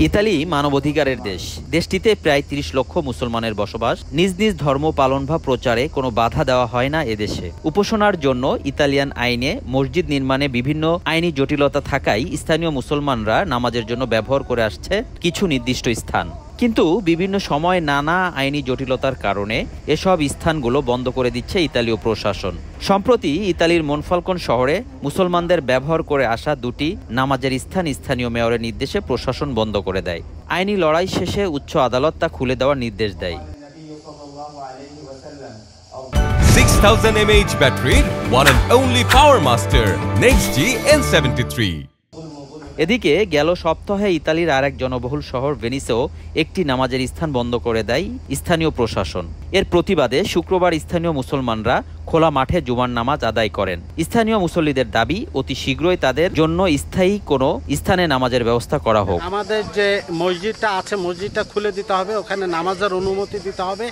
Italy মানবাধিকারের দেশ। দেশটিতে প্রায় ৩০ লক্ষ মুসলমানের বসবাস। নিজ নিজ ধর্ম পালন বা প্রচারে কোনো বাধা দেওয়া হয় না এদেশে। উপাসনার জন্য ইতালিয়ান আইনে মসজিদ নির্মাণে বিভিন্ন আইনি জটিলতা থাকায় স্থানীয় মুসলমানরা নামাজের জন্য ব্যবহার করে আসছে কিছু নির্দিষ্ট স্থান। কিন্তু বিভিন্ন সময় নানা আইনি জটিলতার কারণে এসব স্থানগুলো বন্ধ করে দিচ্ছে ইতালীয় প্রশাসন। সম্প্রতি ইতালির মনফালকন শহরে মুসলমানদের ব্যবহার করে আসা দুটি নামাজের স্থান স্থানীয় মেয়রের নির্দেশে প্রশাসন বন্ধ করে দেয়। আইনি লড়াই শেষে উচ্চ আদালত তা খুলে দেওয়ার নির্দেশ দেয়। 6000 mAh battery, one and only Power Master NextG N73। এদিকে গেল সপ্তাহে ইতালির আরেক জনবহুল শহর ভেনিসেও একটি নামাজের স্থান বন্ধ করে দেয় স্থানীয় প্রশাসন। এর প্রতিবাদে শুক্রবার স্থানীয় মুসলমানরা খোলা মাঠে জুমার নামাজ আদায় করেন। স্থানীয় মুসল্লিদের দাবি অতি শীঘ্রই তাদের জন্য স্থায়ী কোনো স্থানে নামাজের ব্যবস্থা করা হোক। আমাদের যে মসজিদটা আছে মসজিদটা খুলে দিতে হবে, ওখানে নামাজের অনুমতি দিতে হবে।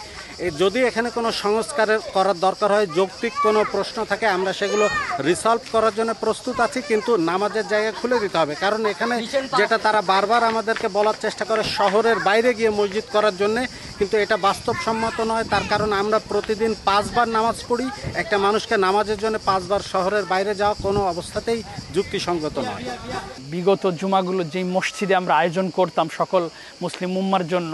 যদি এখানে কোনো সংস্কার করার দরকার হয়, যৌক্তিক কোনো প্রশ্ন থাকে, আমরা সেগুলো রিসলভ করার জন্য প্রস্তুত আছি, কিন্তু নামাজের জায়গা খুলে দিতে হবে। কারণ এখানে যেটা তারা বারবার আমাদেরকে বলার চেষ্টা করে শহরের বাইরে গিয়ে মসজিদ করার জন্যে, কিন্তু এটা বাস্তবসম্মত নয়। তার কারণ আমরা প্রতিদিন 5 বার নামাজ পড়ি। একটা মানুষকে নামাজের জন্য 5 বার শহরের বাইরে যাওয়া কোনো অবস্থাতেই যুক্তিসঙ্গত নয়। বিগত জুমাগুলো যেই মসজিদে আমরা আয়োজন করতাম সকল মুসলিম উম্মার জন্য,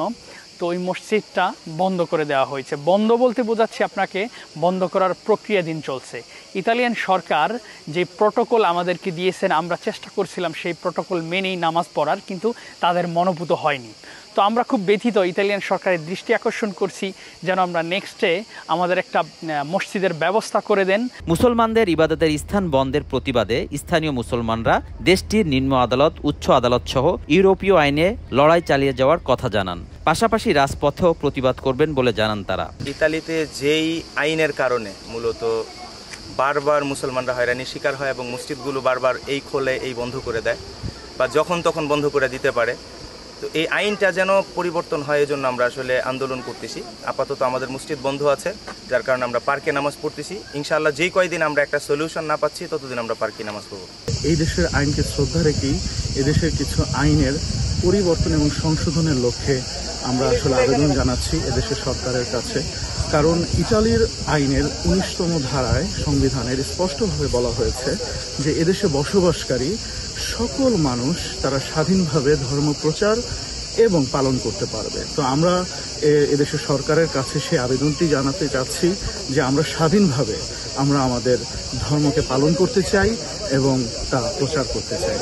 তো ওই মসজিদটা বন্ধ করে দেওয়া হয়েছে। বন্ধ বলতে বোঝাচ্ছি আপনাকে, বন্ধ করার প্রক্রিয়াধীন চলছে। ইতালিয়ান সরকার যে প্রটোকল আমাদেরকে দিয়েছেন, আমরা চেষ্টা করছিলাম সেই প্রটোকল মেনেই নামাজ পড়ার, কিন্তু তাদের মনোভূত হয়নি। তো আমরা খুব ব্যথিত। ইতালিয়ান সরকারের দৃষ্টি আকর্ষণ করছি যেন আমরা নেক্সটে আমাদের একটা মসজিদের ব্যবস্থা করে দেন। মুসলমানদের ইবাদতের স্থান বন্ধের প্রতিবাদে স্থানীয় মুসলমানরা দেশটির নিম্ন আদালত, উচ্চ আদালত সহ ইউরোপীয় আইনে লড়াই চালিয়ে যাওয়ার কথা জানান। পাশাপাশি রাজপথেও প্রতিবাদ করবেন বলে জানান তারা। ইতালিতে যেই আইনের কারণে মূলত বারবার মুসলমানরা হয়রানির শিকার হয় এবং মসজিদগুলো বারবার এই খোলে এই বন্ধ করে দেয় বা যখন তখন বন্ধ করে দিতে পারে, তো এই আইনটা যেন পরিবর্তন হয়, এজন্য আমরা আসলে আন্দোলন করতেছি। আপাতত আমাদের মসজিদ বন্ধ আছে, যার কারণে আমরা পার্কে নামাজ পড়তেছি। ইনশাআল্লাহ যেই কয়দিন আমরা একটা সলিউশন না পাচ্ছি ততদিন আমরা পার্কে নামাজ পড়ব। এই দেশের আইনকে শ্রদ্ধা রেখেই এদেশের কিছু আইনের পরিবর্তন এবং সংশোধনের লক্ষ্যে আমরা আসলে আবেদন জানাচ্ছি এদেশের সরকারের কাছে। কারণ ইতালির আইনের 19তম ধারায় সংবিধানের স্পষ্টভাবে বলা হয়েছে যে এদেশে বসবাসকারী সকল মানুষ তারা স্বাধীনভাবে ধর্মপ্রচার এবং পালন করতে পারবে। তো আমরা এদেশের সরকারের কাছে সেই আবেদনটি জানাতে চাচ্ছি যে আমরা স্বাধীনভাবে আমরা আমাদের ধর্মকে পালন করতে চাই এবং তা প্রচার করতে চাই।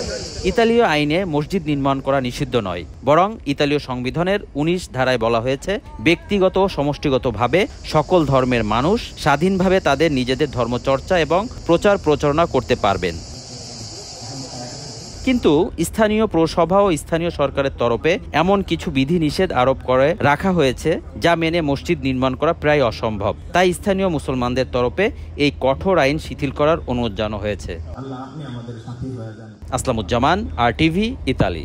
ইতালীয় আইনে মসজিদ নির্মাণ করা নিষিদ্ধ নয়, বরং ইতালীয় সংবিধানের 19 ধারায় বলা হয়েছে ব্যক্তিগত সমষ্টিগতভাবে সকল ধর্মের মানুষ স্বাধীনভাবে তাদের নিজেদের ধর্মচর্চা এবং প্রচার প্রচারণা করতে পারবেন। কিন্তু স্থানীয় পৌরসভা ও স্থানীয় সরকারের তরফে এমন কিছু বিধিনিষেধ আরোপ করে রাখা হয়েছে যা মেনে মসজিদ নির্মাণ করা প্রায় অসম্ভব। তাই স্থানীয় মুসলমানদের তরফে এই কঠোর আইন শিথিল করার অনুরোধ জানানো হয়েছে। আসলামুজ্জামান, RTV, ইতালি।